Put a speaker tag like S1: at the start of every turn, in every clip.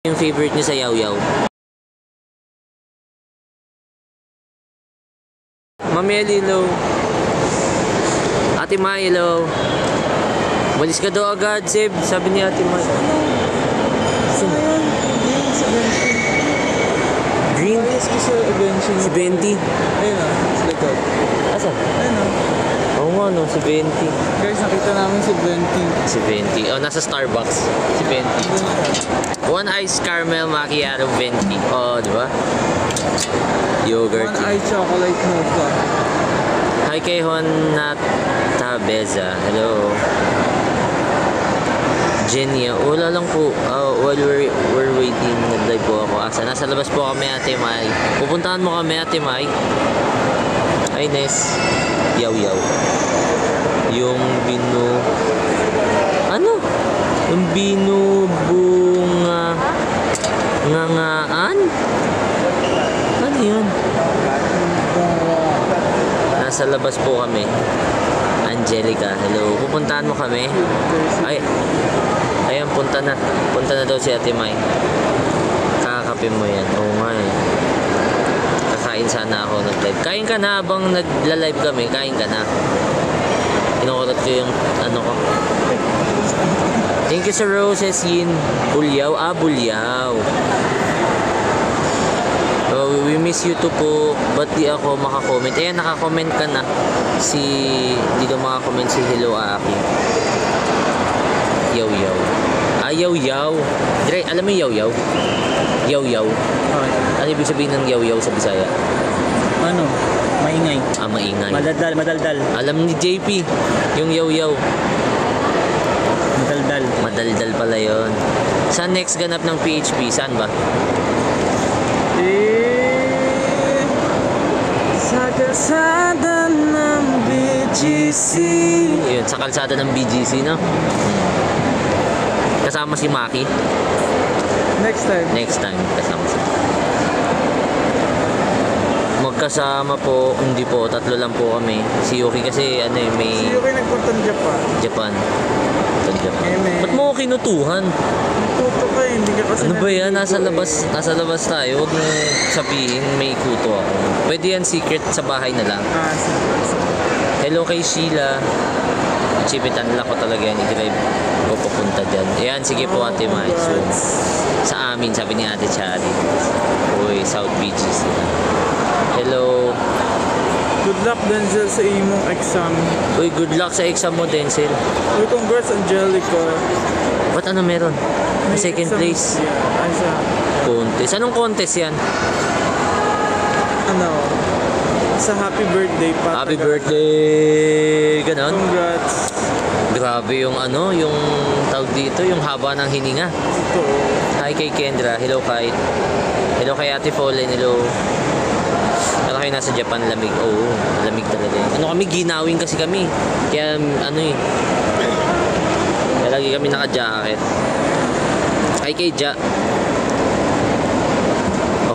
S1: Yung favorite niyo sa Yaw-Yaw? Mami, hello. Ate Mai, hello. Walis ka daw agad, Seb. Sabi ni Ate Mai. Green? Si Benti.
S2: Ayun o, sa likod.
S1: Asa?
S2: Ayun o.
S1: Oo nga no, si Benti.
S2: Guys, nakita namin si Benti.
S1: Si Benti. Oh, nasa Starbucks. Si Benti. One ice caramel macchiato Venti. Oh, di ba? Yogurt.
S2: One eye chocolate mocha.
S1: Hi kay Honata Beza. Hello. Genia. Wala lang po. While we're waiting, nag-live po ako. Nasa labas po kami, Ate Mai. Pupuntahan mo kami, Ate Mai. Ay, Nes. Yaw-Yaw. Yung ano? Yung binubunga ngangaan? Ano yun? Nasa labas po kami. Angelica, hello. Pupuntahan mo kami? Ay, ayan, punta na. Punta na daw si Ate Mai. Kakapin mo yan. Oo nga eh. Kakain sana ako nag-live. Kain ka na habang nagla-live kami. Kain ka na. Kinukulot ko yung ano ko. Thank you sa roses, Yin. Bulyaw. Bulyaw. We miss you too po. Ba't di ako makakomment? Ayan, nakakomment ka na. Di daw makakomment si Hello Aki. Yaw-Yaw. Yaw-Yaw. Dre, alam mo yung Yaw-Yaw? Yaw-Yaw. Ano ibig sabihin ng Yaw-Yaw sa Bisaya?
S2: Ano? Maingay.
S1: Maingay.
S2: Madaldal.
S1: Alam ni JP, yung Yaw-Yaw.
S2: Madaldal.
S1: Madaldal pala yun. Saan next ganap ng PHP? Saan ba?
S2: Sa kalsada ng BGC.
S1: Yun, sa kalsada ng BGC, no? Kasama si Maki.
S2: Next time.
S1: Next time, kasama si magkasama po, hindi po, tatlo lang po kami. Si Yuki kasi, ano eh, may...
S2: Si Yuki nagpuntang Japan.
S1: Japan.
S2: Eh,
S1: Ba't mo ko kinutuhan?
S2: Tuto ka eh, hindi ka kasi...
S1: Ano ba yan? Nasa labas tayo. Huwag mo sabihin may kuto ako. Pwede yan secret sa bahay na lang. Hello kay Sheila. Chipitan lang ko talaga yan. I-drive ko papunta dyan. Ayan, sige po Ate Mai. So, sa amin, sabi ni Ate Chari. Uy, South Beaches. Hello.
S2: Good luck, Denzel, sa imong exam.
S1: Uy, good luck sa exam mo, Denzel.
S2: Uy, congrats, Angelica.
S1: Ba't ano meron?
S2: May
S1: Second
S2: exam.
S1: place.
S2: Yeah, ay sa...
S1: Contest. Anong contest yan?
S2: Ano? Sa happy birthday pa.
S1: Happy birthday! Ganon?
S2: Congrats.
S1: Grabe yung ano, yung tawag dito, yung haba ng hininga.
S2: Ito.
S1: Hi kay Kendra. Hello kay Ate Fallen. Hello. Ano kayo nasa Japan? Lamig. Oo, lamig talaga. Ano kami, ginawing kasi kami. Kaya ano eh. Kaya lagi kami naka-jacket. Hi kay Ja.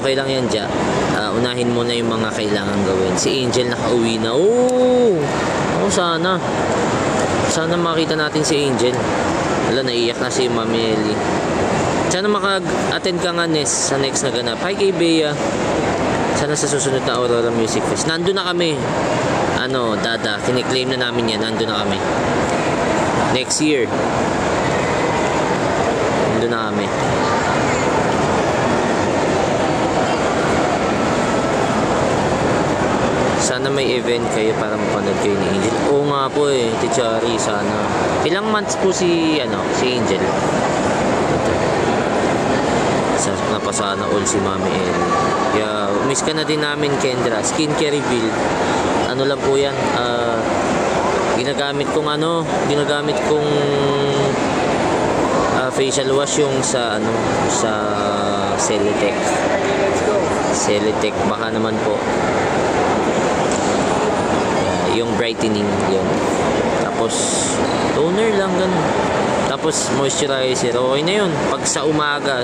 S1: Okay lang yan, Ja. Unahin mo na yung mga kailangan gawin. Si Angel nakauwi na. Oo, sana. Sana makita natin si Angel. Wala, naiyak na si Mami Eli. Sana maka-attend ka nga, Nes, sa next na ganap. Hi kay Bea. Sana sa susunod na Aurora Music Fest. Nandun na kami. Dada. Kiniklaim na namin yan. Nandun na kami. Next year. Nandun na kami. Sana may event kayo para mapanood kayo ni Angel. Oo nga po eh, Tichari, sana. Ilang months po si Angel? Napasana all si Mami Ellie. Kaya, miss ka na din namin, Kendra. Skincare reveal. Ano lang po yan, ginagamit kong facial wash yung sa Celetec. Celetec, baka naman po. Yung brightening yun. Tapos toner lang ganun. Tapos moisturizer. Okay na yun. Pag sa umaga,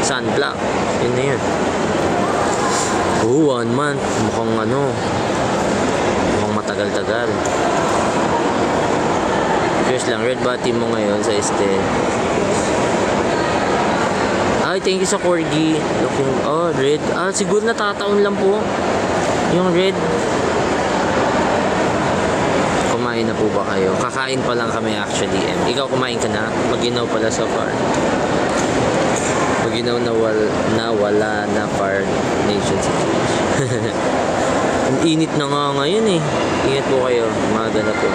S1: sunblock. Yun na yun. 1 month. Mukhang matagal-tagal. Cheers lang. Red button mo ngayon sa este. Ay, thank you sa corgi. Looking, red. Siguro natataon lang po. Yung red. Kumain na po ba kayo? Kakain pa lang kami actually. Ikaw kumain ka na? Maginaw pala so far. Maginaw na wala na far nation situation. Ang init na nga ngayon eh. Ingat po kayo. Umaga na po.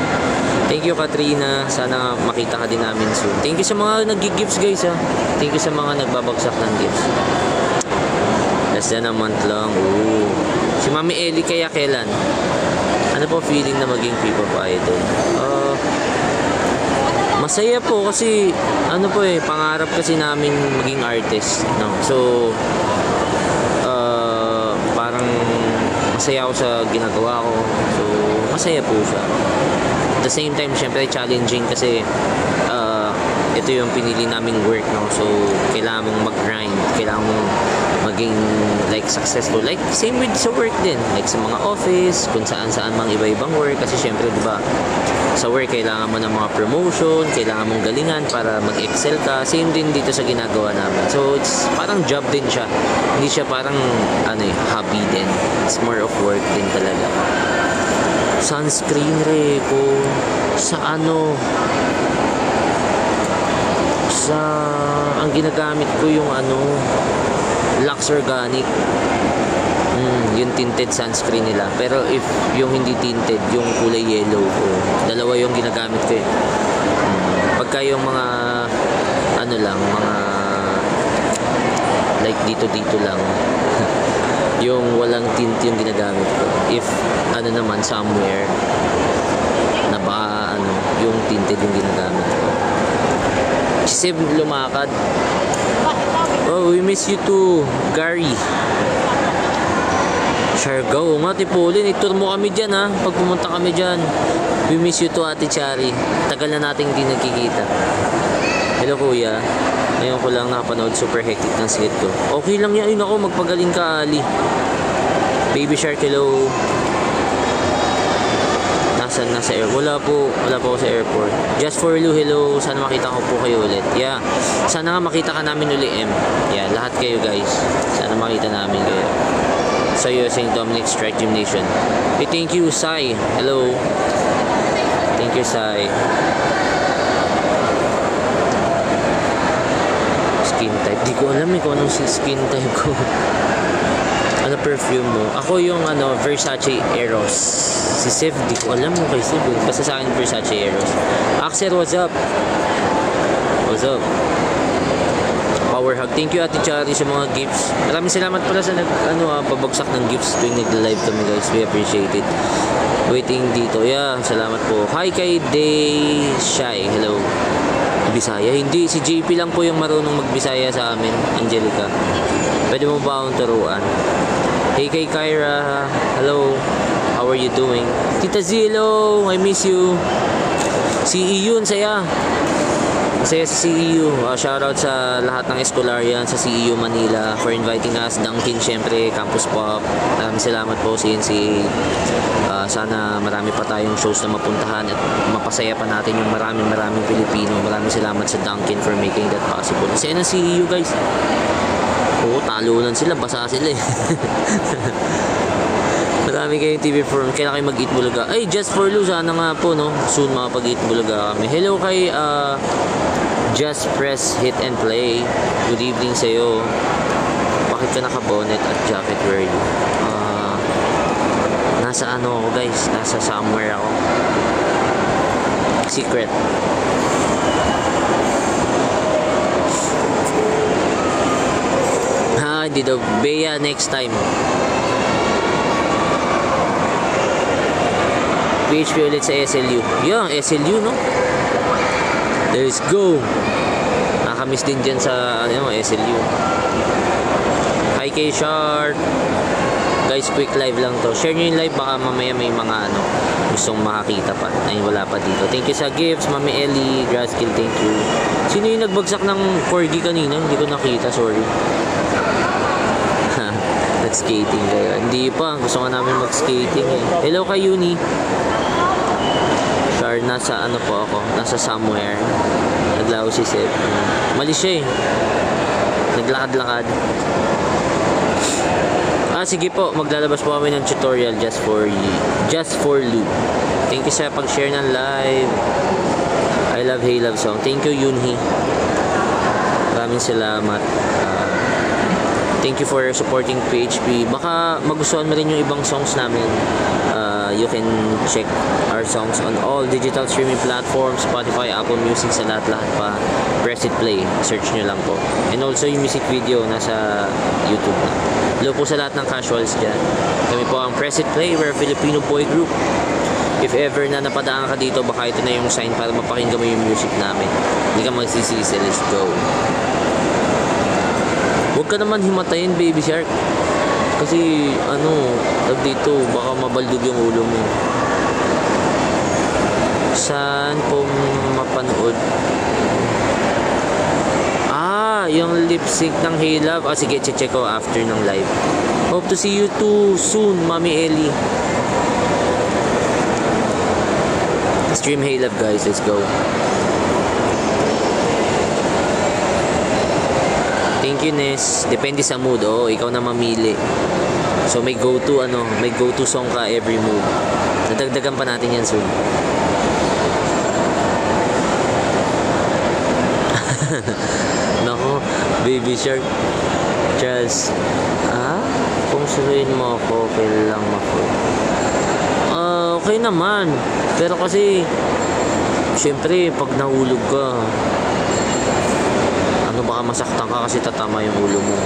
S1: Thank you Katrina. Sana makita ka din namin soon. Thank you sa mga nag-gifts guys ha. Thank you sa mga nagbabagsak ng gifts. Less than a month lang. Ooh. Si Mami Ellie kaya kailan? Ano po feeling na maging P-pop idol? Masaya po kasi ano po pangarap kasi namin maging artist, no? So parang masaya ako sa ginagawa ko. So masaya po siya. At the same time, syempre challenging kasi ito yung pinili naming work, no? So kailangan mong mag-grind, kailangan mong maging like successful, like same with sa work din, like sa mga office, kung saan mang iba-ibang work, kasi syempre diba sa work kailangan mo ng mga promotion, kailangan mong galingan para mag-excel ka. Same din dito sa ginagawa namin, so it's parang job din siya, hindi siya parang hobby din, it's more of work din talaga. Sunscreen ko sa ang ginagamit ko yung Lux Organic, yung tinted sunscreen nila. Pero if yung hindi tinted, yung kulay yellow ko, dalawa yung ginagamit ko pagka yung mga mga like dito lang yung walang tint yung ginagamit ko. If naman somewhere na baka yung tinted yung ginagamit ko. Sib lumakad. Oh, we miss you too, Gary. Siargao, nga Tipulin, itur mo kami dyan ha, pag pumunta kami dyan. We miss you too, Ate Chari. Tagal na nating hindi nagkikita. Hello kuya, ngayon ko lang nakapanood, super hectic ng sikit ko. Okay lang yan, ako magpagaling ka Ali. Baby Shark, hello. Nasa wala po ako sa airport. Just for you, hello. Sana makita ko po kayo ulit. Yeah. Sana nga makita ka namin uli, Yeah, lahat kayo guys. Sana makita namin kayo. So you St. Dominic Strike Gymnasium. Hey, thank you, Sai. Hello. Thank you, Sai. Skin type. Di ko alam kung anong skin type ko. Ano perfume mo? Ako yung Versace Eros. Si Sev, di ko alam mo kay Sev. Basta sa akin Versace Eros. Axel, what's up? What's up? Power hug. Thank you Ate Chari sa mga gifts. Maraming salamat pala sa babagsak ng gifts tuwing nag-live kami guys. We appreciate it. Waiting dito. Yeah, salamat po. Hi kay Day Shy. Hello. Bisaya? Hindi. Si JP lang po yung marunong magbisaya sa amin. Angelica. Pwede mo ba akong turuan? Hey kay Kyra, hello. How are you doing? Tita Zilo, I miss you. CEU, saya. Masaya sa CEU. Shoutout sa lahat ng Escolarian sa CEU Manila for inviting us. Dunkin, syempre, Campus Pop. Maraming salamat po, CNC. Sana marami pa tayong shows na mapuntahan at mapasaya pa natin yung maraming Pilipino. Maraming salamat sa Dunkin for making that possible. Masaya na CEU guys. Oo, talunan sila, basa sila Marami kayong TV forum. Kailan kayo mag-eat bulaga? Ay, just for Lou, sana nga po, no? Soon makapag-eat bulaga kami. Hello kay Just Press Hit and Play. Good evening sa'yo. Bakit ka naka-bonnet at jacket? Where are you? Nasa ako guys? Nasa somewhere ako. Secret. Hindi daw. Bea, next time. PHP ulit sa SLU. Yeah, SLU, no? Let's go. Nakamiss din dyan sa SLU. Hi kay Shark. Guys, quick live lang to. Share nyo yung live, baka mamaya may mga gustong makakita pa na wala pa dito. Thank you sa gifts, Mami Ellie, Graskill, thank you. Sino yung nagbagsak ng corgi kanina? Hindi ko nakita, sorry. Skating kayo. Hindi pa. Gusto nga namin mag-skating Hello kay Uni. Char, nasa po ako. Nasa somewhere. Naglaho si Seb. Mali siya Naglakad-lakad. Sige po, maglalabas po kami ng tutorial just for Lou. Thank you sa pag-share ng live. I love Hey Love Song. Thank you, Yunhi. Maraming salamat. Thank you for supporting PHP. Baka magustuhan mo rin yung ibang songs namin. You can check our songs on all digital streaming platforms, Spotify, Apple Music, sa lahat-lahat pa. Press it play. Search nyo lang po. And also yung music video nasa YouTube na. Hello po sa lahat ng casuals dyan. Kami po ang Press it play. We're a Filipino boy group. If ever na napadaan ka dito, baka ito na yung sign para mapakinggan mo yung music namin. Hindi ka magsisisi. Let's go. Huwag ka naman himatayin, Baby Shark. Kasi, tag dito, baka mabaldog yung ulo mo. Saan po mapanood? Yung lip sync ng Hey Love. Sige, check ko after ng live. Hope to see you too soon, Mami Ellie. Stream Hey Love, guys. Let's go. Thank you, Ness. Depende sa mood. Ikaw na mamili. So may go-to song ka every mood. Nadagdagan pa natin yan soon. Nako, Baby Shark. Charles. Kung suluin mo ako, okay lang ako. Okay naman. Pero kasi, syempre, pag nahulog ka, baka masaktan ka kasi tatama yung ulo mo.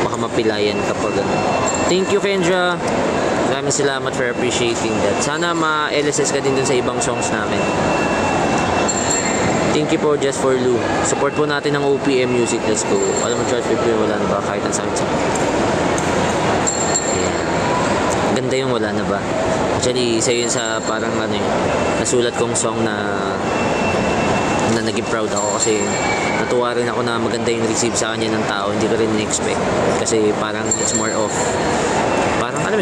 S1: Baka mapilayan ka pag Thank you, Kendra. Maraming salamat for appreciating that. Sana ma-LSS ka din dun sa ibang songs namin. Thank you po, Just for Lou. Support po natin ng OPM Music. Let's go. Alam mo, Charles Pipli, wala na ba? Kahit ang sakit-sakit. Yeah. Ganda yung wala na ba? Actually, isa yun sa parang nasulat kong song na naging proud ako kasi natuwa rin ako na maganda yung receive sa kanya ng tao. Hindi ko rin na-expect kasi parang it's more of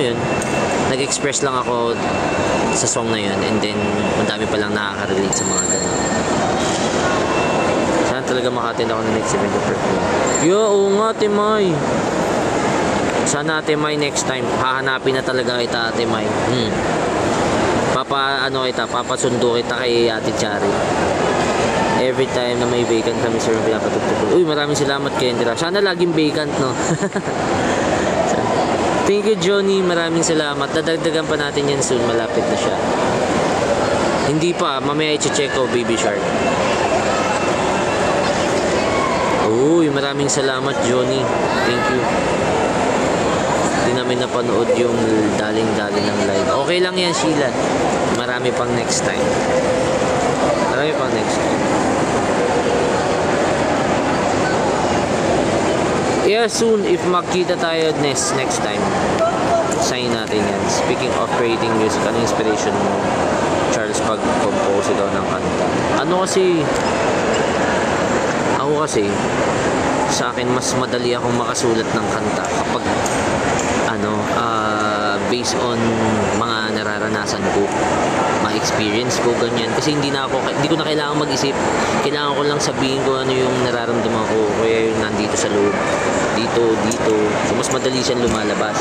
S1: yun, nag-express lang ako sa song na yun and then ang dami palang nakaka-relate sa mga ganun. Sana talaga maka-attend ako ng next event of perfume. Oo nga, Timay. Sana, Timay, next time hahanapin na talaga kita, Timay. Papasundo kita kay Ate Chari. Every time na may vacant kami, sir, pinapatugtog. Uy, maraming salamat, Kendra. Sana laging vacant, no? Thank you, Johnny. Maraming salamat. Dadagdagan pa natin yan soon. Malapit na siya. Hindi pa. Mamaya i-check ko, Baby Shark. Uy, maraming salamat, Johnny. Thank you. Hindi namin napanood yung daling-daling ng live. Okay lang yan, Sheila. Marami pang next time. Yeah, soon, if makita tayo next time, sign natin yan. Speaking of creating music, ano inspiration mo, Charles, pag-compose daw ng kanta? Ako kasi, sa akin, mas madali akong makasulat ng kanta kapag, based on mga nararanasan ko, mga experience ko, ganyan. Kasi hindi ko na kailangan mag-isip. Kailangan ko lang sabihin ko ano yung nararamdaman ko. Kaya yung nandito sa loob. Dito. So, mas madali siyang lumalabas.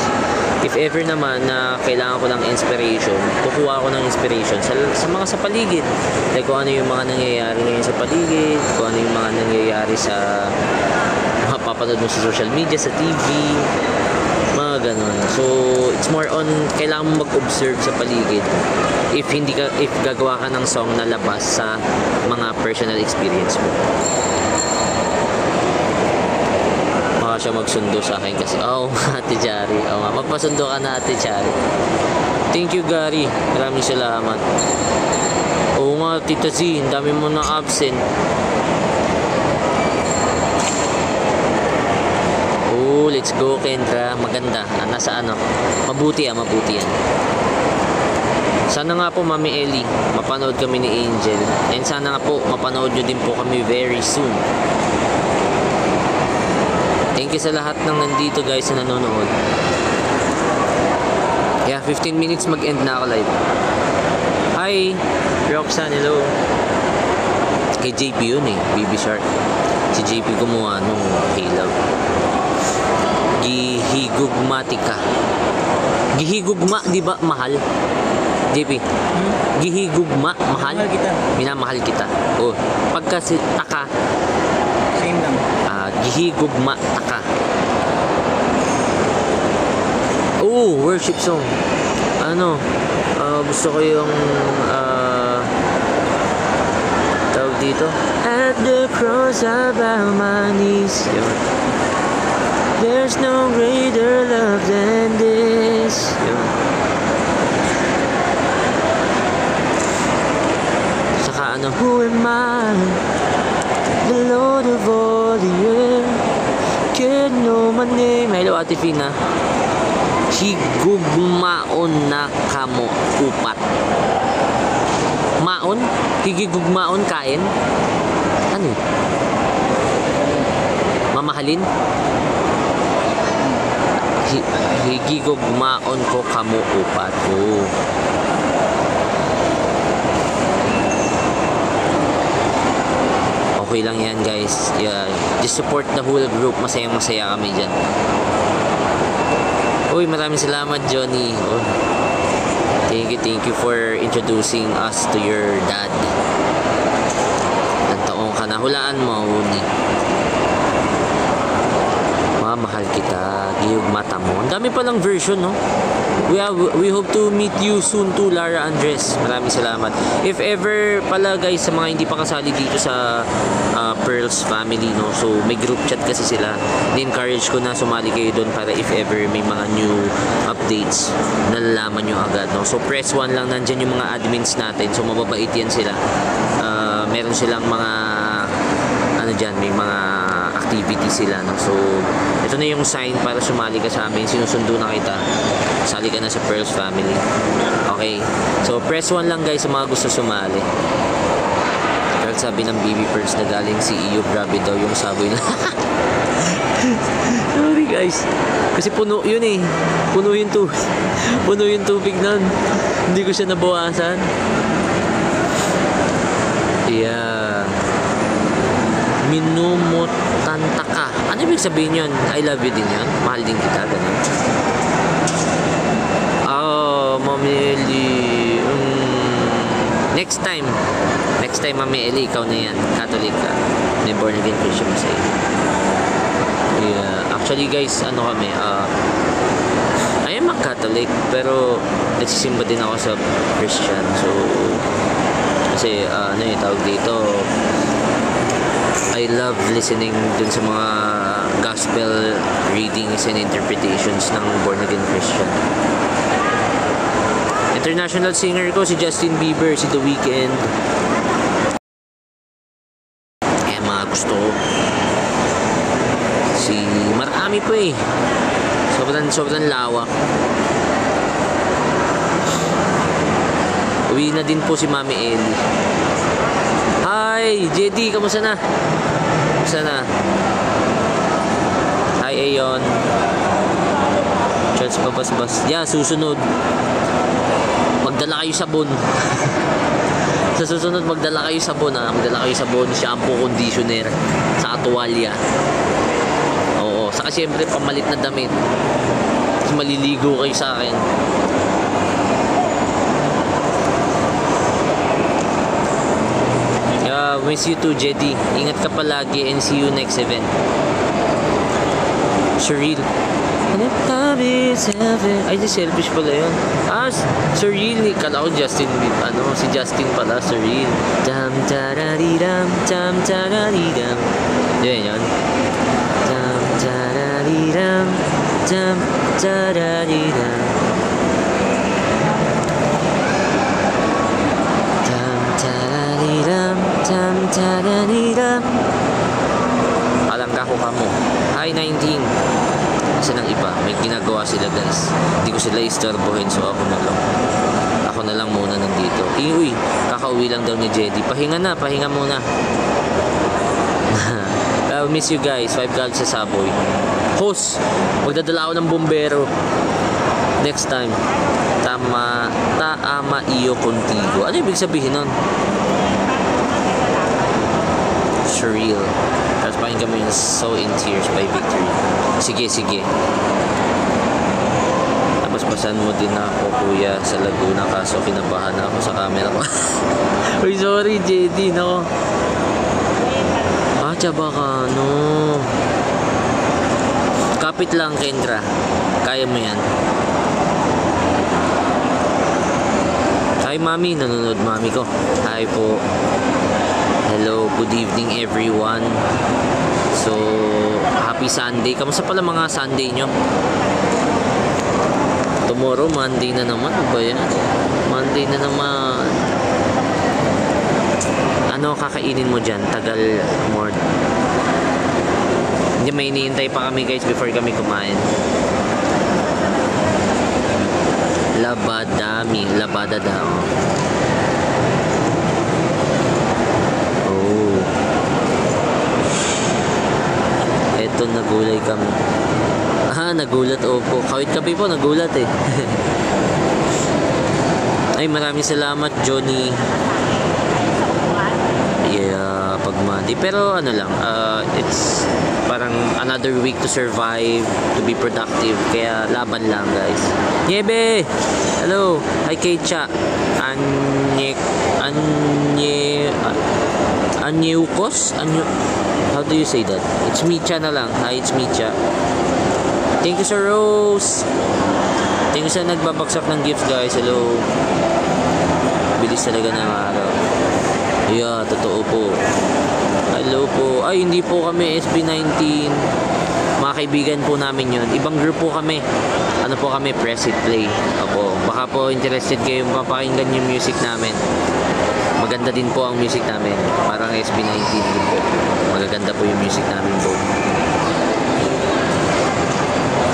S1: If ever naman na kailangan ko ng inspiration, kukuha ko ng inspiration sa mga sa paligid. Like kung ano yung mga nangyayari ngayon sa paligid, kung ano yung mga nangyayari sa mapapanood mo sa social media, sa TV, mga ganun. So, it's more on kailangan mo mag-observe sa paligid if gagawa ka ng song na labas sa mga personal experience mo. Baka siya magsundo sa akin kasi Ate Chari. Magpasundo ka na, Ate Chari. Thank you, Gary. Maraming salamat. Oo nga, Tita Z, ang dami mo na absent. Let's go, Kendra. Maganda. Nasa mabuti yan. Sana nga po, Mami Ellie, mapanood kami ni Angel. And sana nga po, mapanood nyo din po kami very soon. Thank you sa lahat ng nandito, guys, na nanonood. Yeah, 15 minutes mag-end na ako live. Hi, Roxanne, hello. Kay JP yun Baby Shark. Si JP gumawa nung Halo. Gihigugmatica. Gihigugma, di ba mahal? JP, gihigugma, mahal?
S2: Mahal kita.
S1: Minamahal kita. Oh, pagka si taka,
S2: Same lang.
S1: gihigugma, taka. Oh, worship song. Ano, gusto ko yung, tawag dito. At the cross I bow my knees. Yun. There's no greater love than this. Yun. Saka ano, who am I? The Lord of all the earth. Can't know my name. Hello, Ate Fina. Higugmaon na kamo upat. Maon? Higigugmaon kain? Ano? Mamahalin? Higigugmaon ko kamo upat. Oh. Okay lang yan guys. Yeah. Just support the whole group. Masayang-masaya kami dyan. Uy, maraming salamat Johnny. Oh. Thank you for introducing us to your dad. Ilang taong ka na? Hulaan mo, Uni. Mahal kita, giyog mata mo. Ang dami palang version, no? We hope to meet you soon too, Lara Andres. Maraming salamat. If ever pala guys, sa mga hindi pa kasali dito sa Pearls family, no? So may group chat kasi sila. Ni-encourage ko na sumali kayo doon para if ever may mga new updates, nalalaman nyo agad, no? So press 1 lang, nandyan yung mga admins natin. So mababait yan sila. Meron silang mga ano dyan, may mga activity sila, no? So ito na yung sign para sumali ka sa amin. Sinusundo na kita. Sali ka na sa Pearls family. Okay. So press 1 lang guys sa mga gusto sumali. Pero sabi ng BB Pearls na galing si EU, grabe daw yung saboy na. Sorry guys. Kasi puno yun eh. Puno yung tubig. Puno yung tubig nun. Hindi ko siya nabawasan. Yeah. Minumutanta ka. Ano ibig sabihin yun? I love you din yun? Mahal din kita, ganun. Mami Eli. Next time, Mami Eli, ikaw na yan. Catholic ka. May born again Christian sa iyo. Yeah. Actually guys, ano kami, I am a Catholic, pero nagsisimba din ako sa Christian. So, kasi, ano yung tawag dito, I love listening dun sa mga gospel readings and interpretations ng born again Christian. International singer ko si Justin Bieber, si The Weeknd. Kaya mga gusto ko. Marami po eh. Sobrang lawak. Uwi na din po si Mami Ellie. Hi, JD, kamusta na? Kamusta na? Hi, Ayon. Charles Babasbas. Yeah, susunod. Magdala kayo sabon. Sa susunod, magdala kayo sabon, ha? Magdala kayo sabon, shampoo, conditioner, sa tuwalya. Oo, saka syempre, pamalit na damit. Kasi maliligo kayo sa akin. Miss you too, Jedi. Ingat ka palagi and see you next event. Surreal. Ay, di selfish pala yun. Surreal. Kala ko Justin, si Justin pala, Surreal. Tam tararidam, tam tararidam. Yun yun. Tam tararidam, tam tararidam. Palangga ko kamo. Hi 19. Kasi ng iba, may ginagawa sila guys. Hindi ko sila istorbohin, so ako na lang muna nandito. Uy, kakauwi lang daw ni Jedi. Pahinga muna. I'll miss you guys. 5 gold sa Saboy. Host, magdadala ako ng bombero next time. Taama iyo contigo. Ano ibig sabihin nun? Surreal. Tapos pakinggan mo yung So in Tears by Victory. Sige, sige. Tapos basan mo din ako, kuya, sa Laguna, kaso kinabahan ako sa camera ko. Uy, sorry, JD, no? Ah, tsaba ka, no? Kapit lang, Kendra. Kaya mo yan. Hi, mami. Nanonood, mami ko. Hi po. Hello, good evening, everyone. So, happy Sunday. Kamusta pala mga Sunday nyo? Tomorrow, Monday na naman. Ano ba yan? Monday na naman. Ano kakainin mo dyan? Tagal more. Hindi, may iniintay pa kami guys before kami kumain. Labadami. Labada daw. Oh. Eto, nagulay kami. Ah, nagulat, opo. Kahit kape po, nagulat eh. Ay, maraming salamat, Johnny. Yeah, pag Monday. Pero ano lang, it's parang another week to survive, to be productive. Kaya laban lang, guys. Niebe! Hello! Hi, Kecha. Anyukos? How do you say that? It's Micha na lang. Hi, it's Micha. Thank you, Sir Rose. Thank you sa nagbabagsak ng gifts, guys. Hello. Bilis talaga ng araw. Yeah, totoo po. Hello po. Ay, hindi po kami SB19. Mga kaibigan po namin yun. Ibang group po kami. Ano po kami? Press It Play. Opo. Baka po interested kayo mapakinggan yung music namin. Maganda din po ang music namin. Parang SB19 din po. Magaganda po yung music namin po.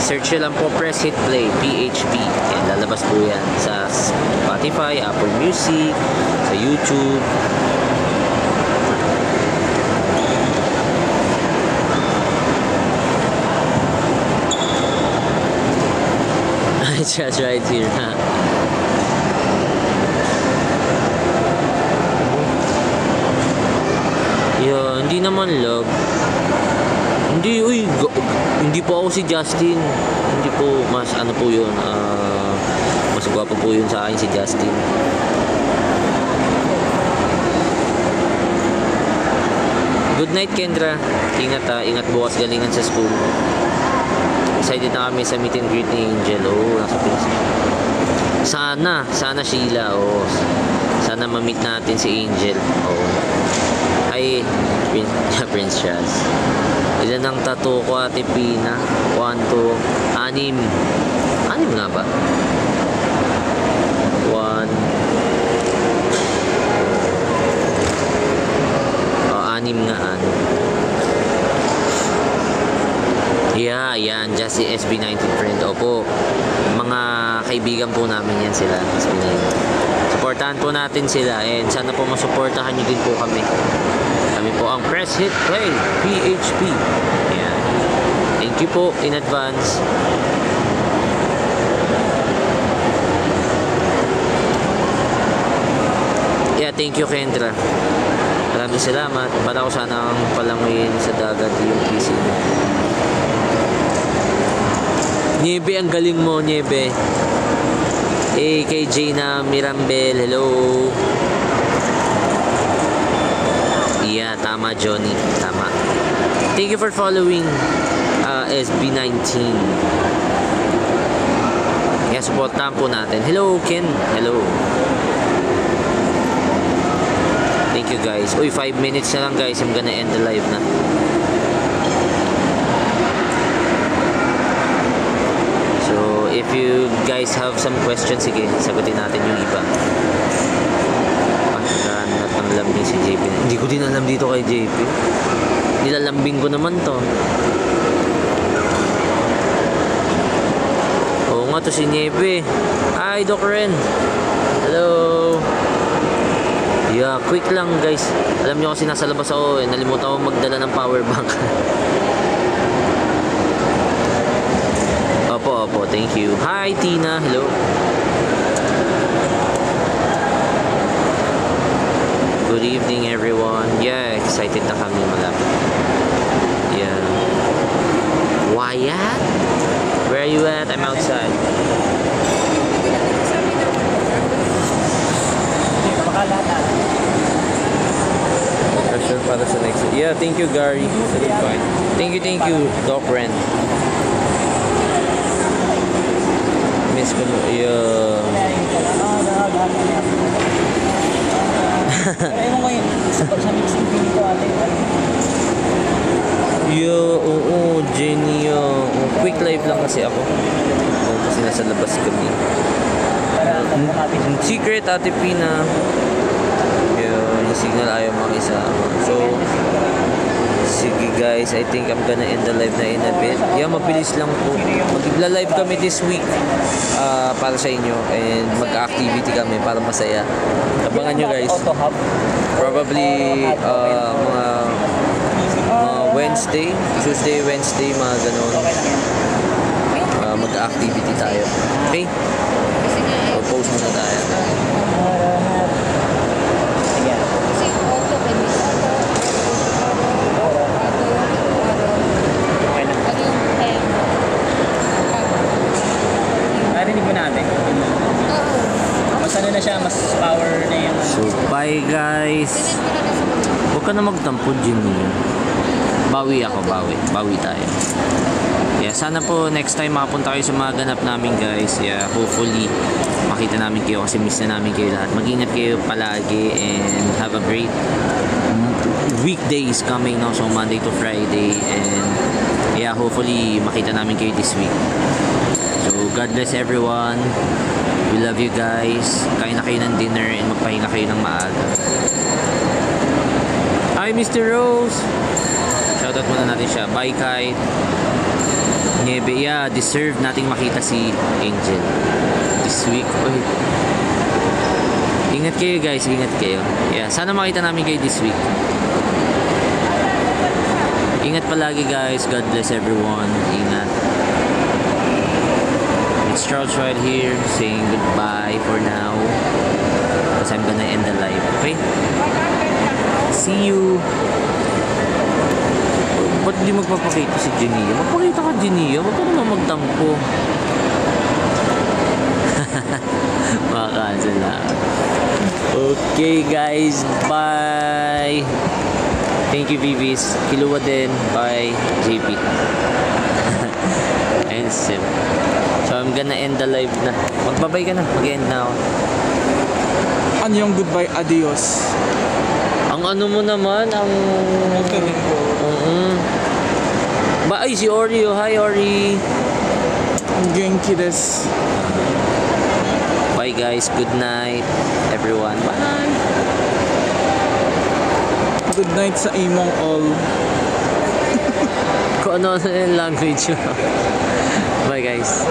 S1: Search nyo lang po Press Hit Play, PHP. Yan, lalabas po yan sa Spotify, Apple Music, sa YouTube. It's just right here, ha? Yeah, hindi naman love. Hindi, hindi po ako si Justin. Hindi po, mas ano po yun, mas gwapo po yun sa akin si Justin. Good night, Kendra. Ingat ha, ingat bukas galingan sa school. Excited na kami sa meet and greet ni Angel. Oh, nasa Pinas. Sana Sheila. Oh, sana ma-meet natin si Angel. Oh. Hi, Prince Chaz. Ilan ang tattoo ko, Ate Pina? 1, 2, 6. 6 nga ba? 1. Oh, 6 nga. Yeah, yan. Just si SB19 friend. Opo. Mga kaibigan po namin yan sila. SB19. Supportahan po natin sila. And sana po masuportahan nyo din po kami. Kami po ang Press Hit Play, PHP. Yan. Thank you po in advance. Yeah, thank you, Kendra. Maraming salamat. Para ko sana ang palanguyin sa dagat yung PC mo. Niebe, ang galing mo, Niebe. Kay Jaina Mirambel, hello. Yeah, tama, Johnny. Tama. Thank you for following SB19. Yeah, supportahan po natin. Hello, Ken. Hello. Thank you, guys. Uy, 5 minutes na lang, guys. I'm gonna end the live na. So, if you guys have some questions, sige, sagutin natin yung iba. Pagkakanat ng lambing si JP. Hindi ko din alam dito kay JP. Nilalambing ko naman to. Oo nga, to si Niebe. Hi, Doc Ren. Hello. Yeah, quick lang, guys. Alam nyo kasi nasa labas ako eh. Nalimutan ko magdala ng power bank. Opo, thank you. Hi, Tina. Hello. Good evening, everyone. Yeah, excited na kami malapit. Yeah. Wyatt? Where are you at? I'm outside. Pressure para sa next. Yeah, thank you, Gary. Salut fine. Thank you, Doc Ren. Miss ko mo. Yeah.
S3: Ewan ko yun, sa mixing pili ko ate.
S1: Yo, oo, Jenny, quick live lang kasi ako. Kasi nasa labas kami. Secret, Ate Pina. Yung signal ayaw makisama. So, sige guys, I think I'm gonna end the live na in a bit. Yeah, mabilis lang po. Magla-live kami this week para sa inyo. And mag-activity kami para masaya. Abangan nyo guys. Probably mga Wednesday, Tuesday, Wednesday, mga ganon. Mag-activity tayo. Okay? So, post muna tayo.
S3: Narinig mo natin. Mas ano na siya, mas power na yung...
S1: So, bye guys. Huwag ka na magtampo, Jimmy. Bawi ako, bawi tayo. Yeah, sana po next time makapunta kayo sa mga ganap namin guys. Yeah, hopefully makita namin kayo kasi miss na namin kayo lahat. Mag-ingat kayo palagi and have a great weekdays coming now. So Monday to Friday and yeah, hopefully makita namin kayo this week. So God bless everyone. We love you guys. Kain na kayo ng dinner and magpahinga kayo ng maaga. Hi Mr. Rose. Shoutout muna natin siya. Bye Kai. Niebe, yeah, deserve nating makita si Angel this week. Uy. Ingat kayo guys, ingat kayo. Yeah, sana makita namin kayo this week. Ingat palagi guys. God bless everyone. Ingat. It's Charles right here saying goodbye for now because I'm gonna end the live. Okay? See you. Ba't di magpapakita si Genia? Magpakita ka, Genia. Huwag ka naman magtampo. Maka-cancel na. Okay, guys. Bye. Thank you, Vivis. Kiluwa din. Bye, JP. And Sim. So, I'm gonna end the live na. Magbabay ka na. Mag-end na ako.
S2: Ano yung goodbye, adios?
S1: Ang ano mo naman, ang... Ay, si Ori. Hi, Ori.
S2: Genki desu.
S1: Bye, guys. Good night, everyone. Bye.
S2: Good night sa imong all.
S1: Kung ano yung language mo. Bye, guys.